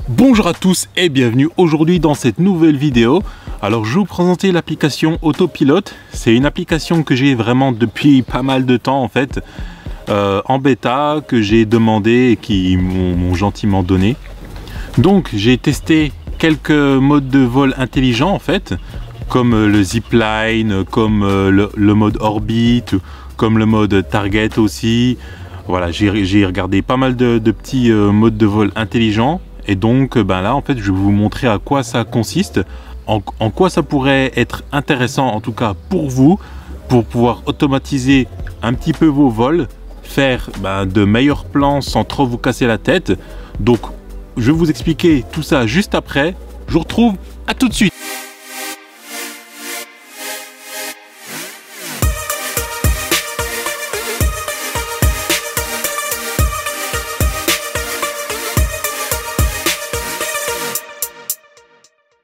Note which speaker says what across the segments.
Speaker 1: Bonjour à tous et bienvenue aujourd'hui dans cette nouvelle vidéo. Alors je vais vous présenter l'application Autopilote. C'est une application que j'ai vraiment depuis pas mal de temps en fait, en bêta, que j'ai demandé et qui m'ont gentiment donné. Donc j'ai testé quelques modes de vol intelligents en fait, comme le zipline, comme le mode orbit, comme le mode target aussi. Voilà, j'ai regardé pas mal de petits modes de vol intelligents. Et donc là en fait je vais vous montrer à quoi ça consiste, en quoi ça pourrait être intéressant en tout cas pour vous, pour pouvoir automatiser un petit peu vos vols, faire de meilleurs plans sans trop vous casser la tête. Donc je vais vous expliquer tout ça juste après. Je vous retrouve à tout de suite.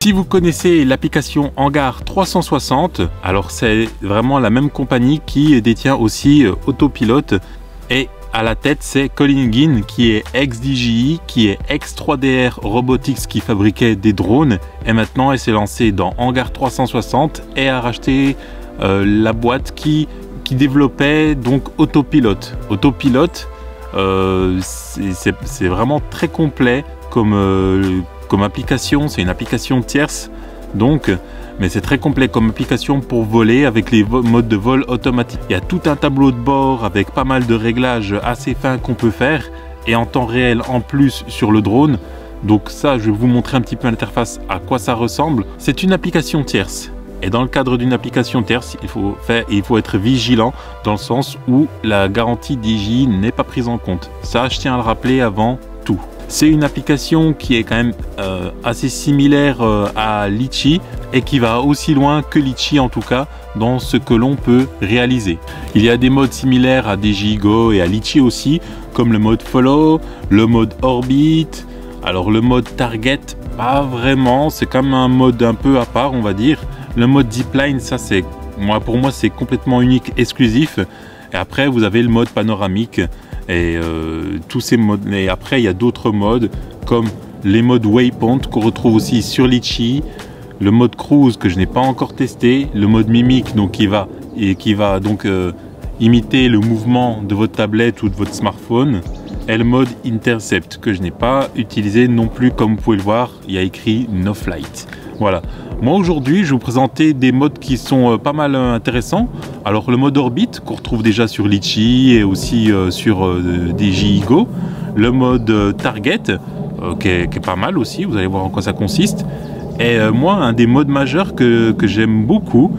Speaker 1: Si vous connaissez l'application Hangar 360, alors c'est vraiment la même compagnie qui détient aussi Autopilote, et à la tête c'est Colin Ginn qui est ex-DJI, qui est ex-3DR Robotics qui fabriquait des drones, et maintenant elle s'est lancée dans Hangar 360 et a racheté la boîte qui développait donc Autopilote. Autopilote, c'est vraiment très complet comme application. C'est une application tierce donc, mais c'est très complet comme application pour voler avec les modes de vol automatique. Il y a tout un tableau de bord avec pas mal de réglages assez fins qu'on peut faire, et en temps réel en plus sur le drone. Donc ça, je vais vous montrer un petit peu l'interface, à quoi ça ressemble. C'est une application tierce, et dans le cadre d'une application tierce, il faut être vigilant dans le sens où la garantie DJI n'est pas prise en compte. Ça, je tiens à le rappeler avant tout. C'est une application qui est quand même assez similaire à Litchi, et qui va aussi loin que Litchi en tout cas dans ce que l'on peut réaliser. Il y a des modes similaires à DJI Go et à Litchi aussi, comme le mode follow, le mode orbit. Alors le mode target, pas vraiment, c'est quand même un mode un peu à part on va dire. Le mode zipline, ça c'est pour moi c'est complètement unique, exclusif. Et après vous avez le mode panoramique. Et tous ces modes, et après il y a d'autres modes comme les modes waypoint qu'on retrouve aussi sur Litchi, le mode cruise que je n'ai pas encore testé, le mode mimic donc qui va donc imiter le mouvement de votre tablette ou de votre smartphone, et le mode intercept que je n'ai pas utilisé non plus. Comme vous pouvez le voir, il y a écrit no flight. Voilà. Moi aujourd'hui je vais vous présenter des modes qui sont pas mal intéressants. Alors le mode orbit qu'on retrouve déjà sur Litchi et aussi sur DJI Go. Le mode target qui est pas mal aussi, vous allez voir en quoi ça consiste. Et moi un des modes majeurs que j'aime beaucoup,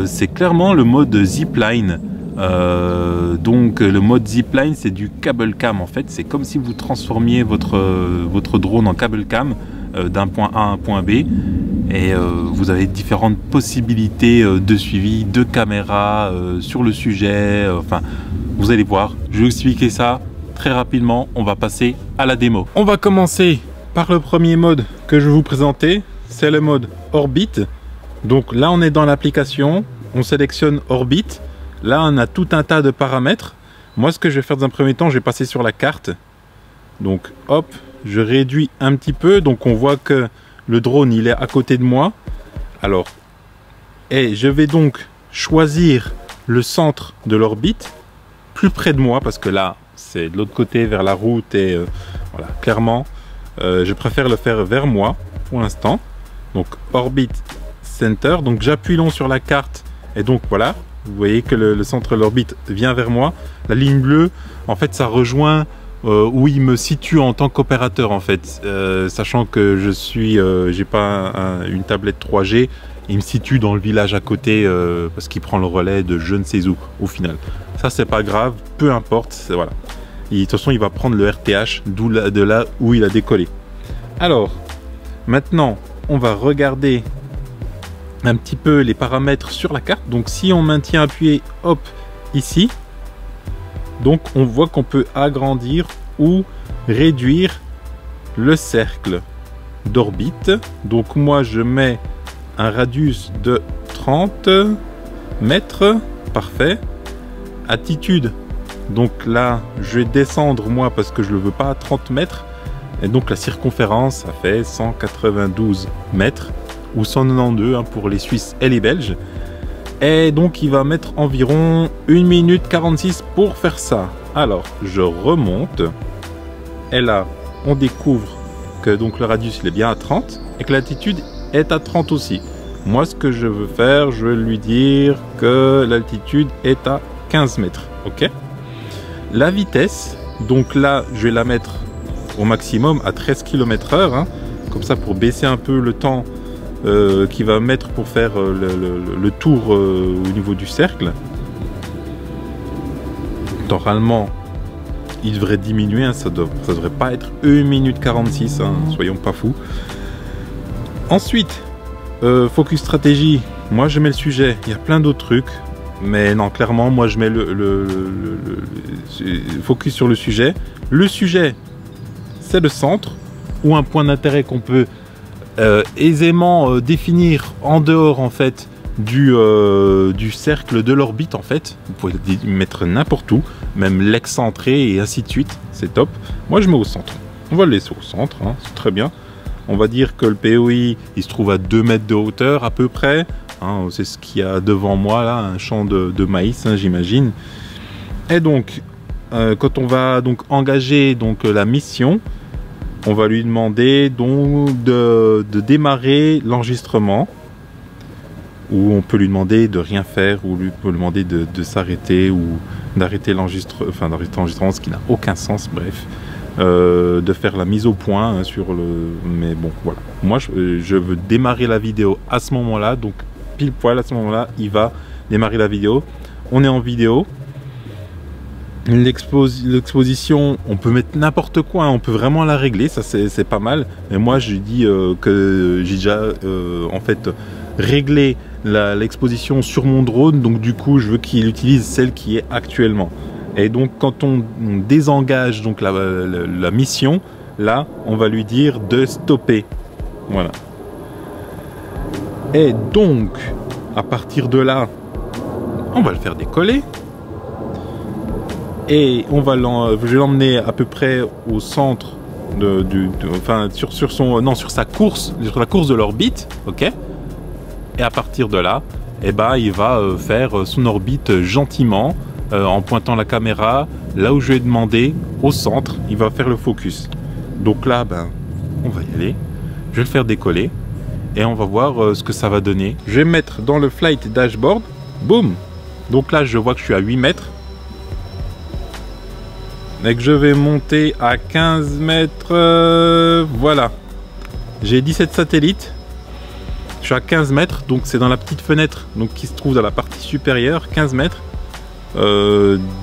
Speaker 1: c'est clairement le mode zipline. Donc le mode zipline c'est du cable cam en fait, c'est comme si vous transformiez votre drone en cable cam d'un point A à un point B, et vous avez différentes possibilités de suivi, de caméra sur le sujet, enfin vous allez voir, je vais vous expliquer ça très rapidement. On va passer à la démo. On va commencer par le premier mode que je vais vous présenter, c'est le mode orbit. Donc là on est dans l'application, on sélectionne orbit. Là, on a tout un tas de paramètres. Moi, ce que je vais faire dans un premier temps, je vais passer sur la carte. Donc, hop, je réduis un petit peu. Donc, on voit que le drone, il est à côté de moi. Alors, et je vais donc choisir le centre de l'orbite, plus près de moi, parce que là, c'est de l'autre côté, vers la route. Et voilà, clairement, je préfère le faire vers moi, pour l'instant. Donc, orbit center. Donc, j'appuie long sur la carte. Et donc, voilà. Vous voyez que le centre de l'orbite vient vers moi. La ligne bleue, en fait, ça rejoint où il me situe en tant qu'opérateur, en fait. Sachant que je suis, j'ai pas une tablette 3G, il me situe dans le village à côté parce qu'il prend le relais de je ne sais où, au final. Ça, c'est pas grave, peu importe, voilà. Et, de toute façon, il va prendre le RTH de là où il a décollé. Alors, maintenant, on va regarder un petit peu les paramètres sur la carte. Donc si on maintient appuyé, hop, ici, donc on voit qu'on peut agrandir ou réduire le cercle d'orbite. Donc moi je mets un radius de 30 mètres, parfait. Attitude, donc là je vais descendre moi parce que je ne le veux pas à 30 mètres. Et donc la circonférence, ça fait 192 mètres, ou 192 hein, pour les Suisses et les Belges. Et donc il va mettre environ 1 minute 46 pour faire ça. Alors je remonte, et là on découvre que donc le radius il est bien à 30, et que l'altitude est à 30 aussi. Moi ce que je veux faire, je vais lui dire que l'altitude est à 15 mètres, ok. La vitesse, donc là je vais la mettre au maximum à 13 km/h, hein, comme ça pour baisser un peu le temps qu'il va mettre pour faire le tour au niveau du cercle. Normalement il devrait diminuer, hein, ça devrait pas être 1 minute 46, hein, soyons pas fous. Ensuite, focus stratégie, moi je mets le sujet, il y a plein d'autres trucs, mais non, clairement moi je mets le focus sur le sujet. Le sujet, c'est le centre, ou un point d'intérêt qu'on peut aisément définir en dehors en fait du cercle de l'orbite en fait. Vous pouvez le mettre n'importe où, même l'excentrer et ainsi de suite, c'est top. Moi je mets au centre, on va le laisser au centre, hein, c'est très bien. On va dire que le POI il se trouve à 2 mètres de hauteur à peu près, hein, c'est ce qu'il y a devant moi là, un champ de maïs, hein, j'imagine. Et donc quand on va donc engager donc la mission, on va lui demander donc de démarrer l'enregistrement, ou on peut lui demander de rien faire, ou lui peut lui demander de s'arrêter, ou d'arrêter l'enregistrement, ce qui n'a aucun sens, bref. De faire la mise au point hein, sur le... Mais bon, voilà. Moi, je veux démarrer la vidéo à ce moment-là, donc pile poil à ce moment-là, il va démarrer la vidéo. On est en vidéo. L'exposition, on peut mettre n'importe quoi, hein, on peut vraiment la régler, ça c'est pas mal. Mais moi je dis que j'ai déjà en fait réglé l'exposition sur mon drone, donc du coup je veux qu'il utilise celle qui est actuellement. Et donc quand on désengage donc la mission, là on va lui dire de stopper. Voilà. Et donc à partir de là, on va le faire décoller. Et on va je vais l'emmener à peu près au centre sur sa course, sur la course de l'orbite, ok. Et à partir de là, eh ben, il va faire son orbite gentiment en pointant la caméra là où je lui ai demandé, au centre. Il va faire le focus. Donc là, ben, on va y aller. Je vais le faire décoller et on va voir ce que ça va donner. Je vais me mettre dans le flight dashboard. Boum. Donc là, je vois que je suis à 8 mètres. Et que je vais monter à 15 mètres, voilà. J'ai 17 satellites. Je suis à 15 mètres, donc c'est dans la petite fenêtre donc, qui se trouve dans la partie supérieure, 15 mètres.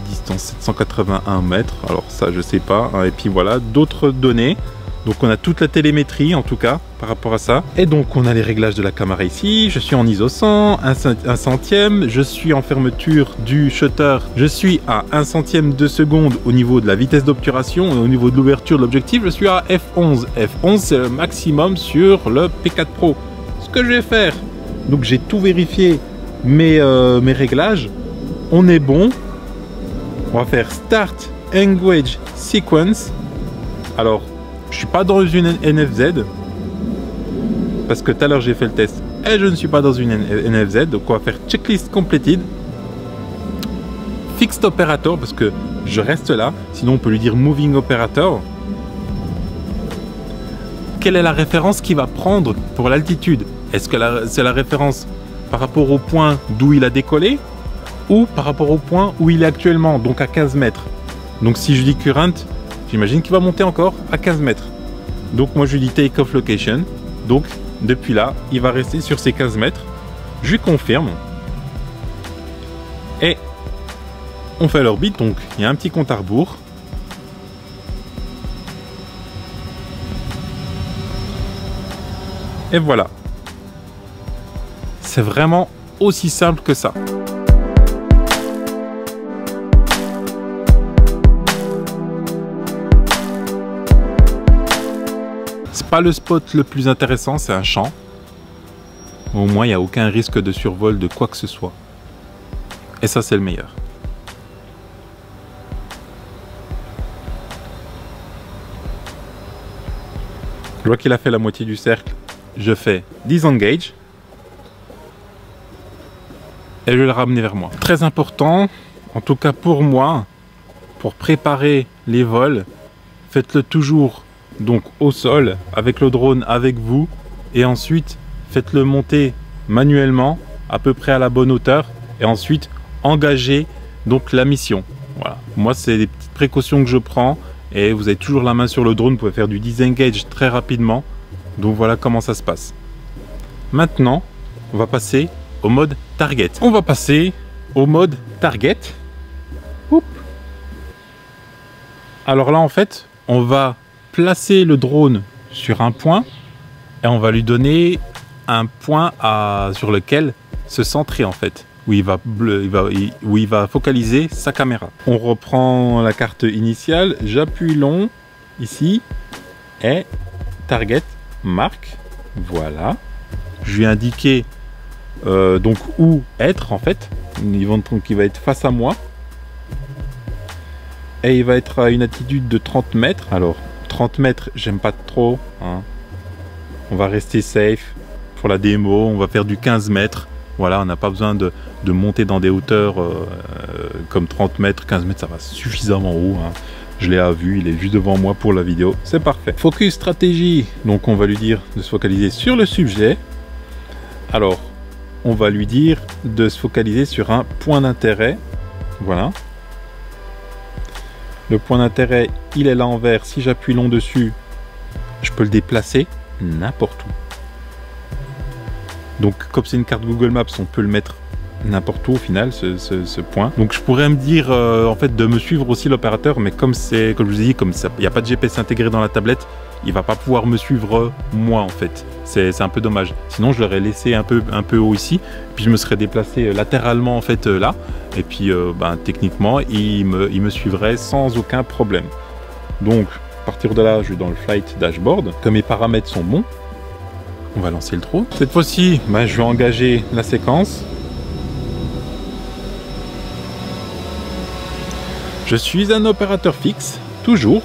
Speaker 1: Distance 781 mètres, alors ça je sais pas. Hein. Et puis voilà, d'autres données. Donc on a toute la télémétrie en tout cas par rapport à ça. Et donc on a les réglages de la caméra ici. Je suis en ISO 100, 1 centième. Je suis en fermeture du shutter. Je suis à 1 centième de seconde au niveau de la vitesse d'obturation. Et au niveau de l'ouverture de l'objectif, je suis à F11. F11 c'est le maximum sur le P4 Pro. Ce que je vais faire, donc j'ai tout vérifié mes réglages. On est bon. On va faire Start Engage Sequence. Alors je suis pas dans une NFZ parce que tout à l'heure j'ai fait le test et je ne suis pas dans une NFZ, donc on va faire checklist completed, fixed operator parce que je reste là, sinon on peut lui dire moving operator. Quelle est la référence qu'il va prendre pour l'altitude? Est-ce que c'est la référence par rapport au point d'où il a décollé ou par rapport au point où il est actuellement, donc à 15 mètres? Donc si je dis current, j'imagine qu'il va monter encore à 15 mètres. Donc moi je lui dis take off location. Donc depuis là, il va rester sur ces 15 mètres. Je lui confirme. Et on fait l'orbite. Donc il y a un petit compte à rebours. Et voilà. C'est vraiment aussi simple que ça. C'est pas le spot le plus intéressant, c'est un champ. Au moins, il n'y a aucun risque de survol de quoi que ce soit. Et ça, c'est le meilleur. Je vois qu'il a fait la moitié du cercle. Je fais disengage. Et je vais le ramener vers moi. Très important, en tout cas pour moi, pour préparer les vols, faites-le toujours donc au sol, avec le drone avec vous. Et ensuite, faites-le monter manuellement, à peu près à la bonne hauteur. Et ensuite, engagez donc la mission. Voilà. Moi, c'est des petites précautions que je prends. Et vous avez toujours la main sur le drone, vous pouvez faire du disengage très rapidement. Donc voilà comment ça se passe. Maintenant, on va passer au mode target. On va passer au mode target. Oup. Alors là, en fait, on va placer le drone sur un point et on va lui donner un point sur lequel se centrer en fait. Où il va focaliser sa caméra. On reprend la carte initiale, j'appuie long ici et target marque. Voilà. Je lui ai indiqué donc où être en fait. Il va être face à moi et il va être à une altitude de 30 mètres. Alors 30 mètres, j'aime pas trop. Hein. On va rester safe pour la démo. On va faire du 15 mètres. Voilà, on n'a pas besoin de monter dans des hauteurs comme 30 mètres, 15 mètres, ça va suffisamment haut. Hein. Je l'ai à vue, il est juste devant moi pour la vidéo, c'est parfait. Focus stratégie, donc on va lui dire de se focaliser sur le sujet. Alors, on va lui dire de se focaliser sur un point d'intérêt. Voilà. Le point d'intérêt, il est là en vert. Si j'appuie long dessus, je peux le déplacer n'importe où. Donc comme c'est une carte Google Maps, on peut le mettre n'importe où au final, ce point. Donc je pourrais me dire en fait de me suivre aussi l'opérateur, mais comme je vous ai dit, comme il n'y a pas de GPS intégré dans la tablette, il va pas pouvoir me suivre moi en fait. C'est un peu dommage. Sinon je l'aurais laissé un peu haut ici, puis je me serais déplacé latéralement en fait là, et puis techniquement il me suivrait sans aucun problème. Donc à partir de là, je vais dans le flight dashboard. Comme mes paramètres sont bons, on va lancer le drone. Cette fois-ci, je vais engager la séquence. Je suis un opérateur fixe, toujours.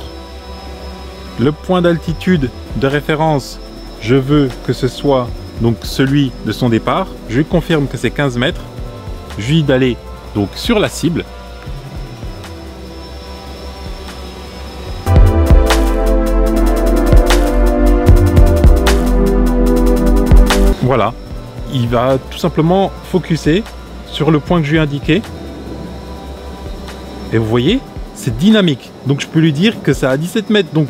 Speaker 1: Le point d'altitude de référence, je veux que ce soit donc celui de son départ. Je lui confirme que c'est 15 mètres. Je lui dis d'aller donc sur la cible. Voilà, il va tout simplement focuser sur le point que je lui ai indiqué. Et vous voyez, c'est dynamique. Donc je peux lui dire que ça a 17 mètres, donc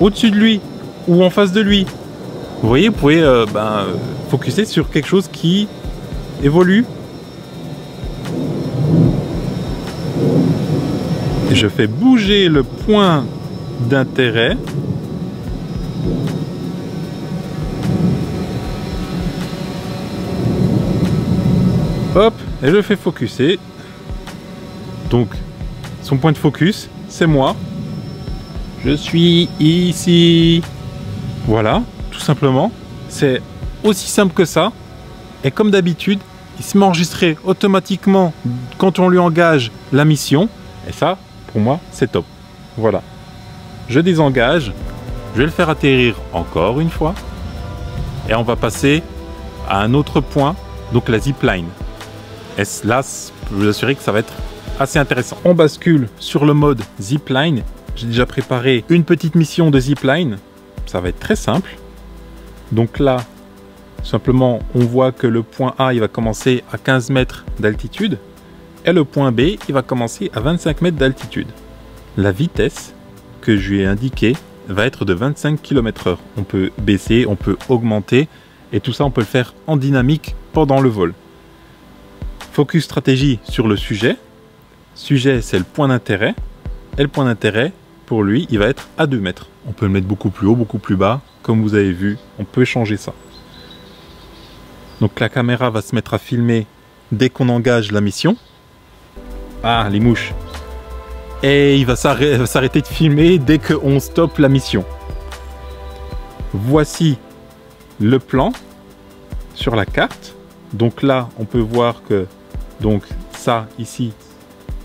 Speaker 1: au-dessus de lui ou en face de lui. Vous voyez, vous pouvez focuser sur quelque chose qui évolue. Et je fais bouger le point d'intérêt. Hop, et je fais focuser. Donc, son point de focus, c'est moi. Je suis ici. Voilà, tout simplement. C'est aussi simple que ça. Et comme d'habitude, il se met enregistré automatiquement quand on lui engage la mission. Et ça, pour moi, c'est top. Voilà. Je désengage. Je vais le faire atterrir encore une fois. Et on va passer à un autre point, donc la zipline. Et là, je peux vous assurer que ça va être assez intéressant. On bascule sur le mode zipline. J'ai déjà préparé une petite mission de zipline. Ça va être très simple. Donc là, simplement, on voit que le point A, il va commencer à 15 mètres d'altitude. Et le point B, il va commencer à 25 mètres d'altitude. La vitesse que je lui ai indiquée va être de 25 km/h. On peut baisser, on peut augmenter. Et tout ça, on peut le faire en dynamique pendant le vol. Focus stratégie sur le sujet. Sujet, c'est le point d'intérêt. Et le point d'intérêt, pour lui, il va être à 2 mètres. On peut le mettre beaucoup plus haut, beaucoup plus bas. Comme vous avez vu, on peut changer ça. Donc la caméra va se mettre à filmer dès qu'on engage la mission. Ah, les mouches. Et il va s'arrêter de filmer dès qu'on stoppe la mission. Voici le plan sur la carte. Donc là, on peut voir que donc ça ici,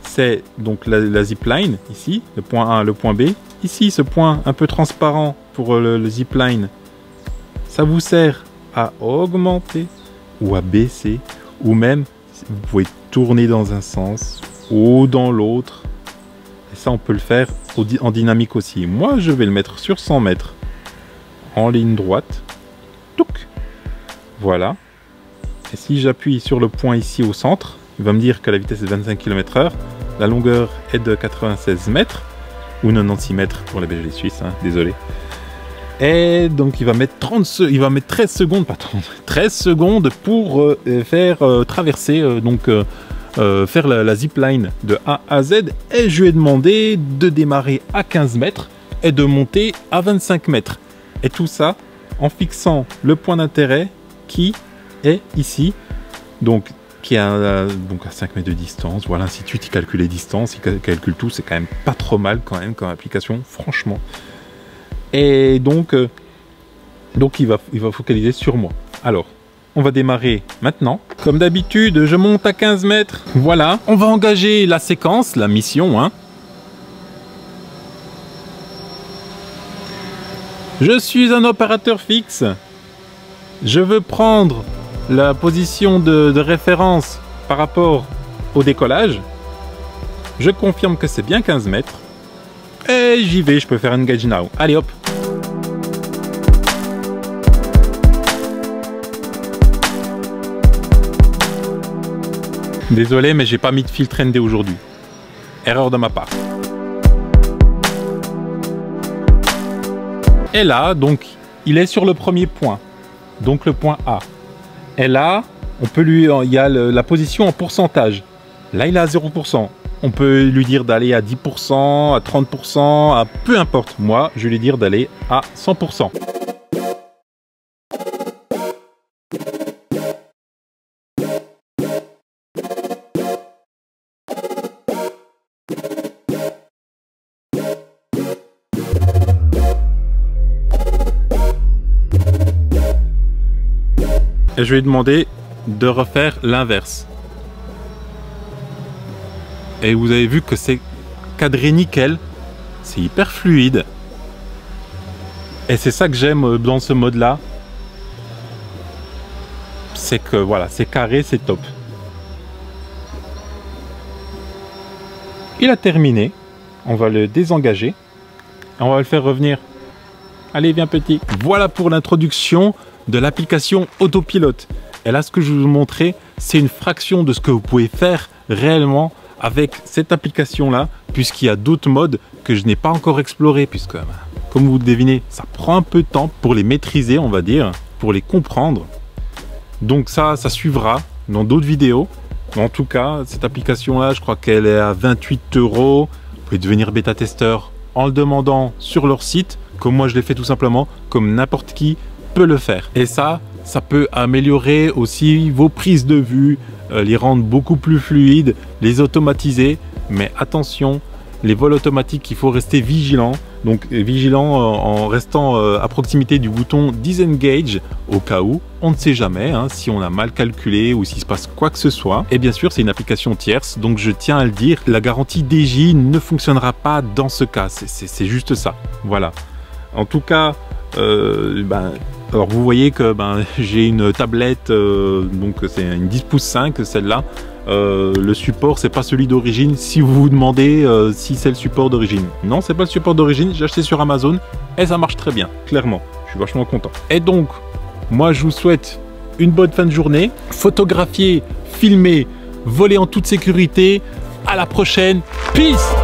Speaker 1: c'est donc la zipline ici, le point A, le point B. Ici, ce point un peu transparent pour le zipline, Ça vous sert à augmenter ou à baisser, ou même vous pouvez tourner dans un sens ou dans l'autre. Et ça, on peut le faire en dynamique aussi. Moi, je vais le mettre sur 100 mètres en ligne droite. Touc. Voilà. Et si j'appuie sur le point ici au centre, il va me dire que la vitesse est de 25 km/h. La longueur est de 96 mètres ou 96 mètres pour les Belges et les Suisses, hein, désolé. Et donc il va mettre 13 secondes, pas 30, 13 secondes pour faire traverser, faire la zipline de A à Z. Et je lui ai demandé de démarrer à 15 mètres et de monter à 25 mètres. Et tout ça en fixant le point d'intérêt qui est ici, donc qui est à 5 mètres de distance, voilà, ainsi de suite. Il calcule les distances, il calcule tout, c'est quand même pas trop mal quand même comme application, franchement. Et donc il va focaliser sur moi. Alors, on va démarrer maintenant. Comme d'habitude, je monte à 15 mètres. Voilà, on va engager la séquence, la mission, hein. Je suis un opérateur fixe. Je veux prendre la position de référence par rapport au décollage. Je confirme que c'est bien 15 mètres. Et j'y vais, je peux faire engage now. Allez hop. Désolé, mais j'ai pas mis de filtre ND aujourd'hui. Erreur de ma part. Et là, donc, il est sur le premier point. Donc le point A. Et là, on peut il y a la position en pourcentage. Là, il est à 0%. On peut lui dire d'aller à 10%, à 30%, à peu importe. Moi, je vais lui dire d'aller à 100%. Et je lui ai demandé de refaire l'inverse. Et vous avez vu que c'est cadré nickel. C'est hyper fluide. Et c'est ça que j'aime dans ce mode-là. C'est que voilà, c'est carré, c'est top. Il a terminé. On va le désengager. Et on va le faire revenir. Allez, viens petit. Voilà pour l'introduction de l'application autopilote. Et là, ce que je vais vous montrer, c'est une fraction de ce que vous pouvez faire réellement avec cette application là, puisqu'il y a d'autres modes que je n'ai pas encore explorés, puisque comme vous le devinez, ça prend un peu de temps pour les maîtriser, on va dire, pour les comprendre. Donc ça suivra dans d'autres vidéos. En tout cas, cette application là, je crois qu'elle est à 28 €. Vous pouvez devenir bêta-testeur en le demandant sur leur site, comme moi je l'ai fait tout simplement, comme n'importe qui peut le faire. Et ça peut améliorer aussi vos prises de vue, les rendre beaucoup plus fluides, les automatiser. Mais attention, les vols automatiques, il faut rester vigilant. Donc vigilant en restant à proximité du bouton Disengage au cas où, on ne sait jamais, hein, si on a mal calculé ou s'il se passe quoi que ce soit. Et bien sûr, c'est une application tierce, donc je tiens à le dire, la garantie DJ ne fonctionnera pas dans ce cas, c'est juste ça. Voilà. En tout cas, alors vous voyez que j'ai une tablette, donc c'est une 10 pouces 5 celle-là. Le support c'est pas celui d'origine. Si vous vous demandez si c'est le support d'origine, non, c'est pas le support d'origine. J'ai acheté sur Amazon et ça marche très bien, clairement. Je suis vachement content. Et donc, moi je vous souhaite une bonne fin de journée. Photographier, filmer, voler en toute sécurité. À la prochaine. Peace.